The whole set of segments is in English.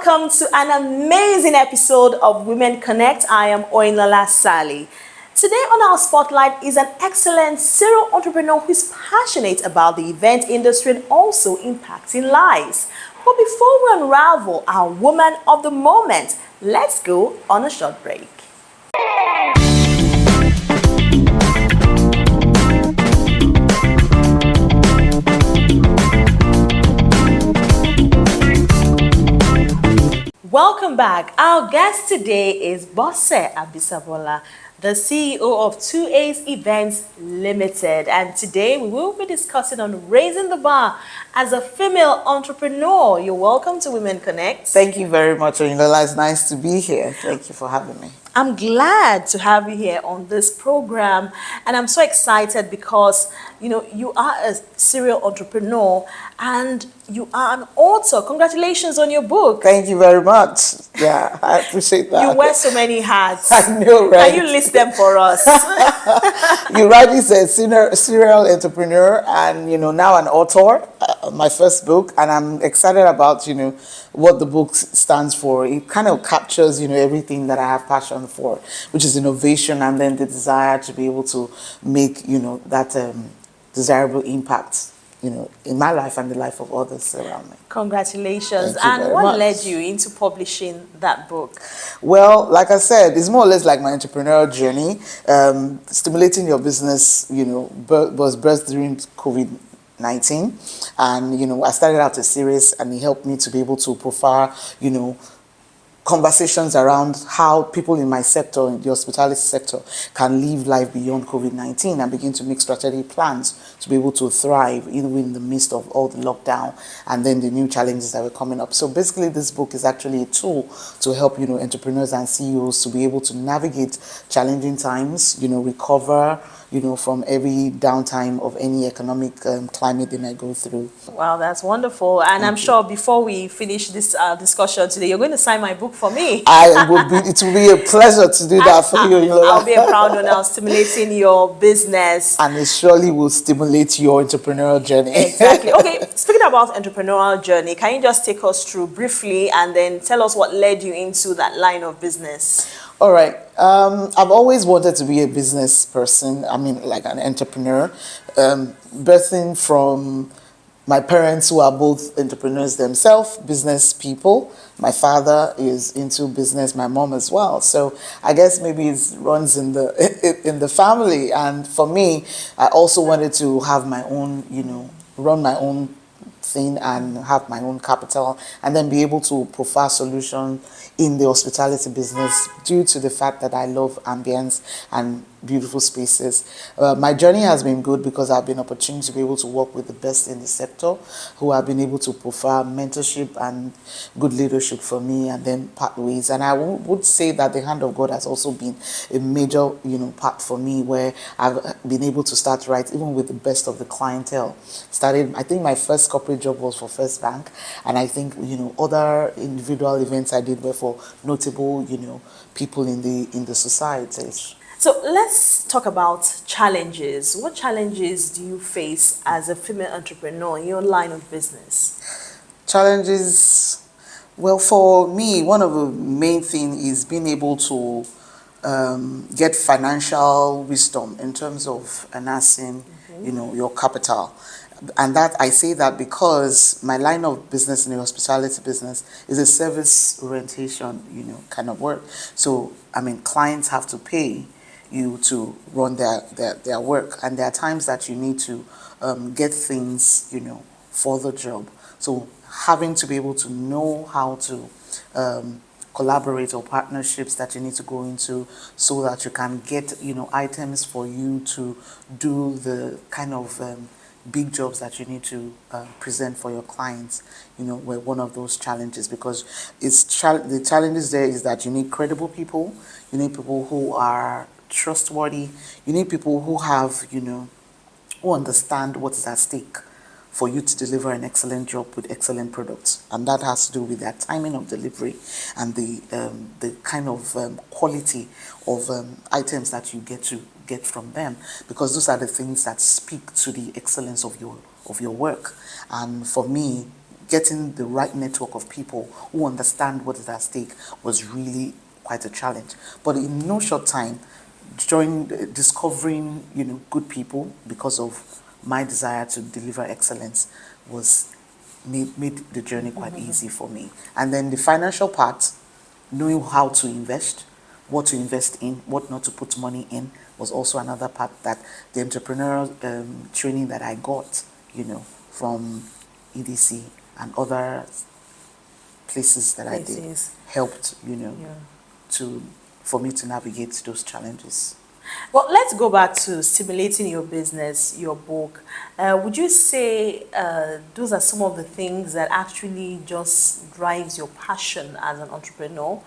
welcome to an amazing episode of Women Connect. I am Oyinlola Sally. Today on our spotlight is an excellent serial entrepreneur who is passionate about the event industry and also impacting lives. But before we unravel our woman of the moment, let's go on a short break. Welcome back. Our guest today is Bose Abisagboola, the CEO of 2A's Event Ltd. And today we will be discussing on raising the bar as a female entrepreneur. You're welcome to Women Connect. Thank you very much, Oyinlola. It's nice to be here. Thank you for having me. I'm glad to have you here on this program, and I'm so excited because you are a serial entrepreneur and you are an author. Congratulations on your book. Thank you very much. Yeah, I appreciate that. You wear so many hats. I know, right? Can you list them for us? You rightly said serial entrepreneur and now an author. My first book, and I'm excited about what the book stands for. It kind of captures everything that I have passion for, which is innovation, and then the desire to be able to make that desirable impact in my life and the life of others around me. Congratulations. And what led you into publishing that book? Well, like I said, it's more or less like my entrepreneurial journey. Stimulating your business, was birthed during COVID-19, and I started out a series, and it helped me to be able to profile conversations around how people in my sector, in the hospitality sector, can live life beyond COVID-19 and begin to make strategic plans to be able to thrive even in the midst of all the lockdown and then the new challenges that were coming up. So basically this book is actually a tool to help entrepreneurs and CEOs to be able to navigate challenging times, recover from every downtime of any economic climate they might go through. Wow, that's wonderful. And I'm sure before we finish this discussion today, you're going to sign my book for me. It will be a pleasure to do that for you. I'll be a proud one. I'll stimulating your business. And it surely will stimulate your entrepreneurial journey. Exactly. Okay, speaking about entrepreneurial journey, can you just take us through briefly and then tell us what led you into that line of business? All right. I've always wanted to be a business person. I mean, like an entrepreneur. Birthing from my parents, who are both entrepreneurs themselves, business people. My father is into business, my mom as well. So I guess maybe it runs in the family. And for me, I also wanted to have my own, run my own thing and have my own capital, and then be able to provide solutions in the hospitality business due to the fact that I love ambience and beautiful spaces. My journey has been good because I've been opportunity to be able to work with the best in the sector who have been able to provide mentorship and good leadership for me, and then pathways. And I would say that the hand of God has also been a major part for me, where I've been able to start right even with the best of the clientele. I think my first corporate job was for First Bank, and I think other individual events I did were for notable people in the society. So let's talk about challenges. What challenges do you face as a female entrepreneur in your line of business? Challenges, well, for me, one of the main things is being able to get financial wisdom in terms of amassing, your capital. And that I say that because my line of business in the hospitality business is a service orientation, kind of work. So, I mean, clients have to pay you to run their work, and there are times that you need to get things for the job. So having to be able to know how to collaborate or partnerships that you need to go into so that you can get items for you to do the kind of big jobs that you need to present for your clients, were one of those challenges, because the challenges there is that you need credible people, you need people who are trustworthy, you need people who have, who understand what is at stake for you to deliver an excellent job with excellent products. And that has to do with their timing of delivery and the kind of quality of items that you get from them, because those are the things that speak to the excellence of your work. And for me, getting the right network of people who understand what is at stake was really quite a challenge. But in no short time, during discovering, good people because of my desire to deliver excellence was made the journey quite easy for me. And then the financial part, knowing how to invest, what to invest in, what not to put money in, was also another part that the entrepreneurial training that I got, from EDC and other places that I did Places. helped, Yeah. to for me to navigate those challenges. Well, let's go back to stimulating your business, your book. Would you say those are some of the things that actually just drives your passion as an entrepreneur?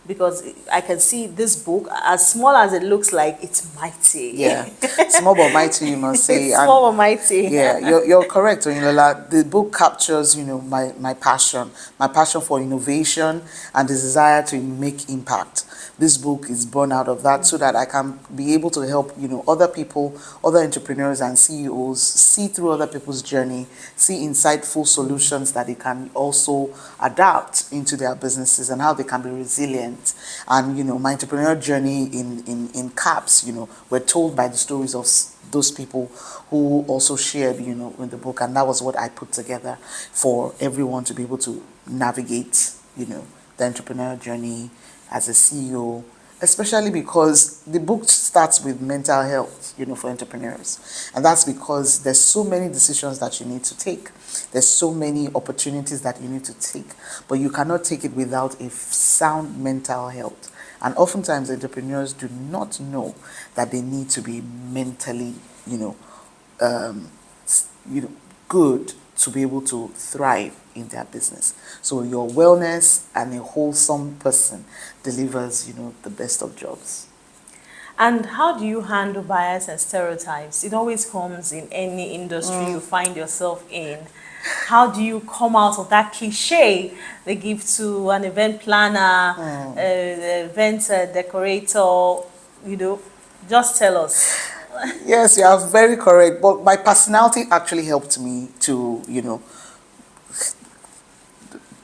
Because I can see this book, as small as it looks like, it's mighty. Yeah, small but mighty, you must say. It's And small but mighty. yeah, you're correct, Oyinlola. The book captures, my passion for innovation and the desire to make impact. This book is born out of that so that I can be able to help, other people, other entrepreneurs and CEOs see through other people's journey, see insightful solutions that they can also adapt into their businesses and how they can be resilient. And, my entrepreneurial journey in caps, were told by the stories of those people who also shared, in the book, and that was what I put together for everyone to be able to navigate, the entrepreneurial journey as a CEO, especially because the book starts with mental health, for entrepreneurs. And that's because there's so many decisions that you need to take. There's so many opportunities that you need to take, but you cannot take it without a sound mental health. And oftentimes entrepreneurs do not know that they need to be mentally, um, good to be able to thrive in their business. So your wellness and a wholesome person delivers, the best of jobs. And how do you handle bias and stereotypes? It always comes in any industry you find yourself in. How do you come out of that cliche they give to an event planner, event decorator? Just tell us. Yes, you are very correct. But my personality actually helped me to,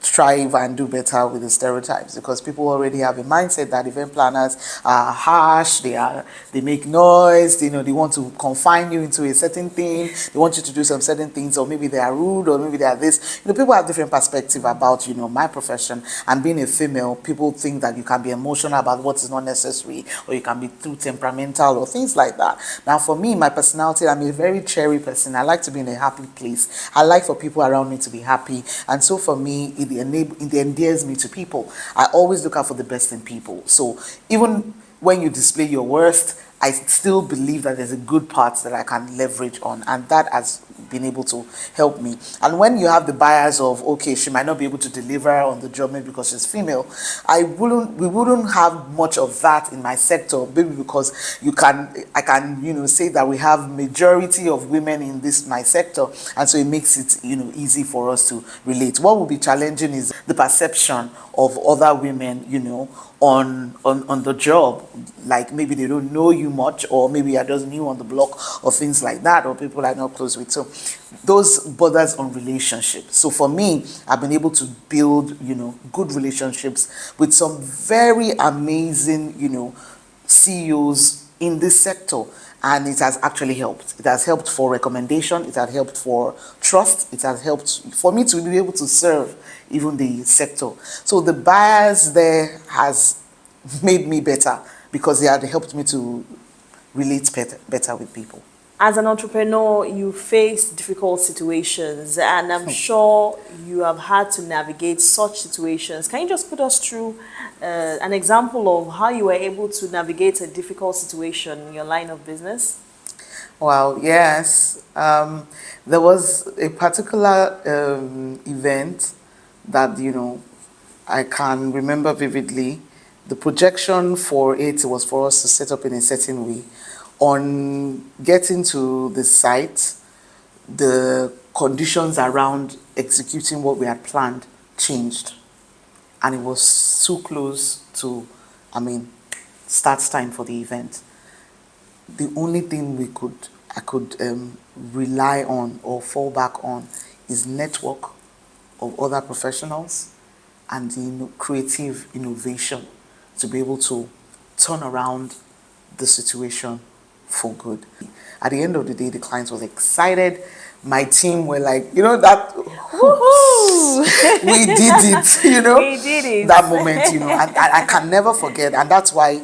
strive and do better with the stereotypes, because people already have a mindset that event planners are harsh, they make noise, they want to confine you into a certain thing, they want you to do some certain things, or maybe they are rude, or maybe they are this. People have different perspective about, my profession. And being a female, people think that you can be emotional about what is not necessary, or you can be too temperamental or things like that. Now for me, my personality, I'm a very cheery person. I like to be in a happy place. I like for people around me to be happy. And so for me, it endears me to people. I always look out for the best in people. So even when you display your worst, I still believe that there's a good part that I can leverage on, and that has been able to help me. And when you have the bias of, okay, she might not be able to deliver on the job maybe because she's female, we wouldn't have much of that in my sector, maybe because I can say that we have majority of women in this my sector, and so it makes it easy for us to relate. What will be challenging is the perception of other women, on the job, like maybe they don't know you much, or maybe you're just new on the block, or things like that, or people are not close with. So those borders on relationships. So for me, I've been able to build good relationships with some very amazing CEOs in this sector, and it has actually helped. It has helped for recommendation, it has helped for trust, it has helped for me to be able to serve even the sector. So the bias there has made me better, because it had helped me to relate better with people. As an entrepreneur, you face difficult situations, and I'm sure you have had to navigate such situations. Can you just put us through an example of how you were able to navigate a difficult situation in your line of business? Well, yes. There was a particular event that, I can remember vividly. The projection for it was for us to set up in a certain way. On getting to the site, the conditions around executing what we had planned changed. And it was too close to, start time for the event. The only thing I could rely on or fall back on is network of other professionals and the creative innovation to be able to turn around the situation for good. At the end of the day, the client was excited. My team were like, that Woohoo! we did it, We did that moment, it. and I can never forget. And that's why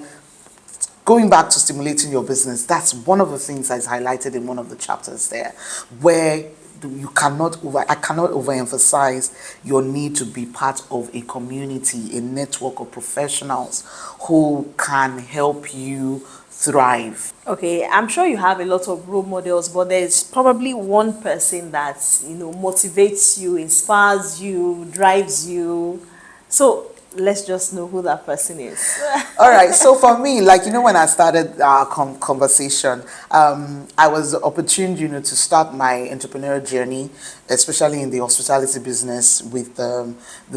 going back to stimulating your business, that's one of the things that's highlighted in one of the chapters there, where I cannot overemphasize your need to be part of a community, a network of professionals who can help you thrive. Okay, I'm sure you have a lot of role models, but there's probably one person that, motivates you, inspires you, drives you. So let's just know who that person is. All right. So for me, like, when I started our conversation, I was opportune, to start my entrepreneurial journey, especially in the hospitality business with the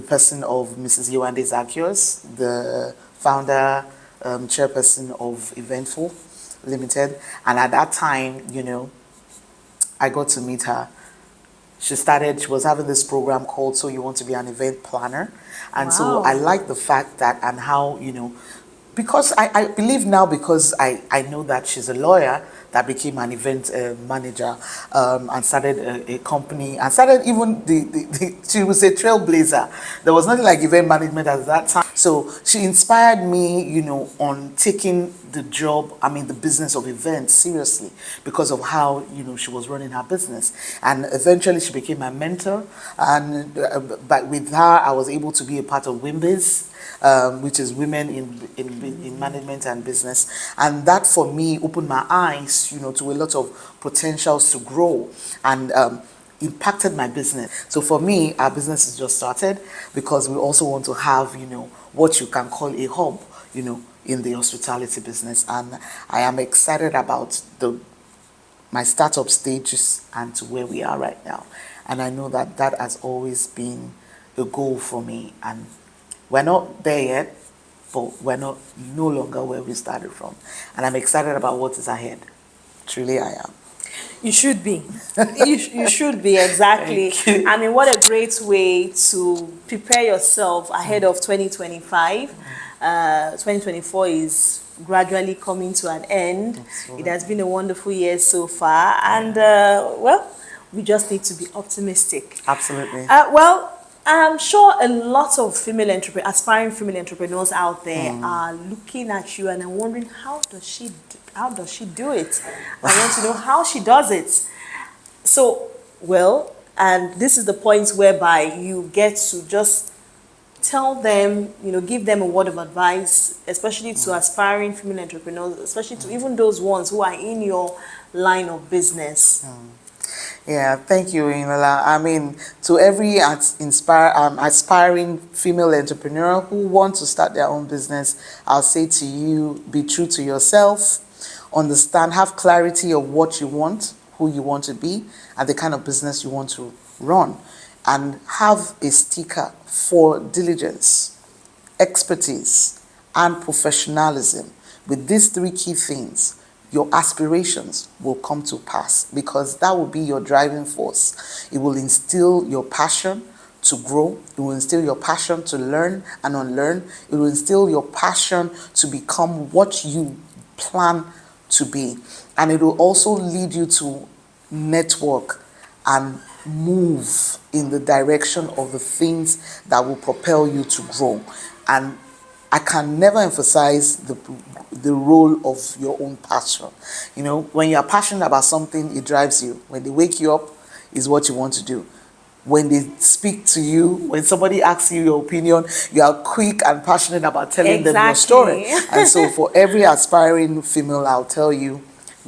person of Mrs. Yewande Zakios, the founder, chairperson of Event Ltd. And at that time, I got to meet her. She was having this program called So You Want to Be an Event Planner. And so I Wow. like the fact that, and how, because I believe now, because I know that she's a lawyer that became an event manager, and started a company and started even she was a trailblazer. There was nothing like event management at that time. So she inspired me, on taking the business of events seriously because of how, she was running her business. And eventually she became my mentor. And but with her, I was able to be a part of WIMBIZ, which is Women in Management and Business. And that for me opened my eyes, to a lot of potentials to grow and impacted my business. So for me, our business has just started because we also want to have, what you can call a hub, in the hospitality business. And I am excited about my startup stages and to where we are right now. And I know that that has always been a goal for me. And we're not there yet, but we're no longer where we started from. And I'm excited about what is ahead. Truly, I am. You should be. You should be, exactly. Thank you. I mean, what a great way to prepare yourself ahead of 2025. 2024 is gradually coming to an end. It has been a wonderful year so far. And, well, we just need to be optimistic. Absolutely. Well, I'm sure a lot of aspiring female entrepreneurs out there are looking at you and are wondering, how does she do it? I want to know how she does it. So, well, and this is the point whereby you get to just tell them, give them a word of advice, especially to aspiring female entrepreneurs, especially to even those ones who are in your line of business. Yeah, thank you, Inola. I mean, to every aspiring female entrepreneur who wants to start their own business, I'll say to you, be true to yourself, understand, have clarity of what you want, who you want to be, and the kind of business you want to run, and have a sticker for diligence, expertise, and professionalism. With these three key things, your aspirations will come to pass because that will be your driving force. It will instill your passion to grow. It will instill your passion to learn and unlearn. It will instill your passion to become what you plan to be. And it will also lead you to network and move in the direction of the things that will propel you to grow. And I can never emphasize the role of your own passion. When you're passionate about something, it drives you. When they wake you up, is what you want to do. When they speak to you, when somebody asks you your opinion, you are quick and passionate about telling them your story. Exactly. And so for every aspiring female, I'll tell you,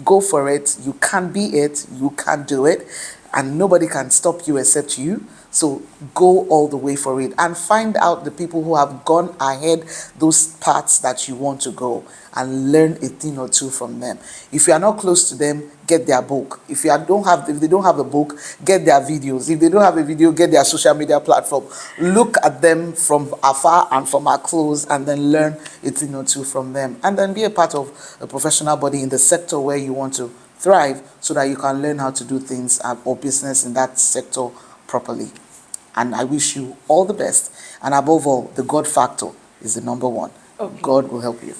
go for it. You can be it. You can do it. And nobody can stop you except you. So go all the way for it and find out the people who have gone ahead those paths that you want to go and learn a thing or two from them. If you are not close to them, get their book. If they don't have a book, get their videos. If they don't have a video, get their social media platform. Look at them from afar and from up close and then learn a thing or two from them. And then be a part of a professional body in the sector where you want to thrive so that you can learn how to do things or business in that sector properly. And I wish you all the best. And above all, the God factor is the number one. Okay. God will help you.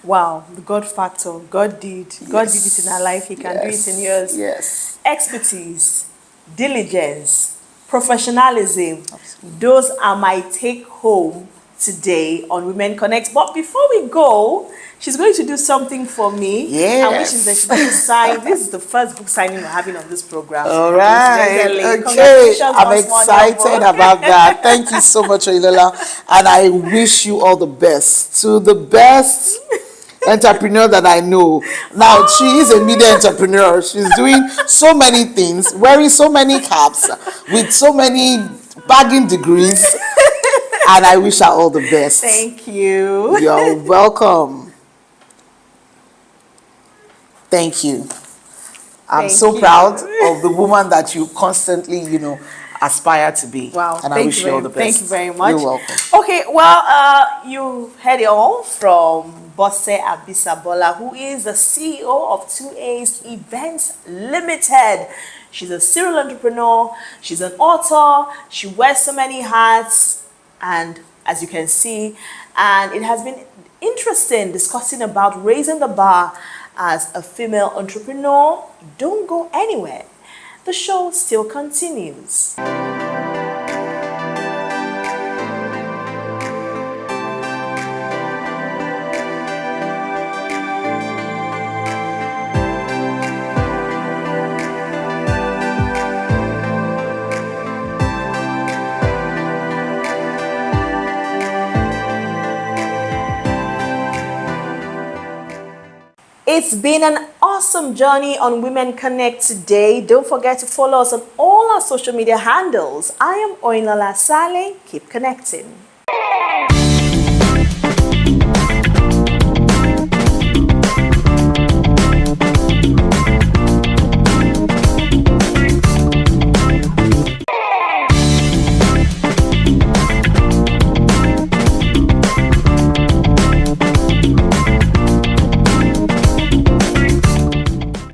Wow, the God factor. God did. God did it in our life. He can do it in yours. Yes. Expertise, diligence, professionalism. Absolutely. Those are my take home today on Women Connect. But before we go, she's going to do something for me. Yes. And which is that she's going to sign. This is the first book signing we're having on this program. All right. Okay. Congratulations I'm once more, excited Noble. about that. Thank you so much, Oilola. And I wish you all the best. To the best entrepreneur that I know. Now, she is a media entrepreneur. She's doing so many things, wearing so many caps, with so many bagging degrees. And I wish her all the best. Thank you. You're welcome. Thank you. I'm Thank so you. proud of the woman that you constantly, aspire to be. Wow, And I wish you all the best. Thank you very much. You're welcome. Okay, well, you heard it all from Bose Abisagboola, who is the CEO of 2A's Event Limited. She's a serial entrepreneur, she's an author, she wears so many hats, and as you can see, and it has been interesting discussing about raising the bar as a female entrepreneur. Don't go anywhere. The show still continues. It's been an awesome journey on Women Connect today. Don't forget to follow us on all our social media handles. I am Oinlala Saleh. Keep connecting.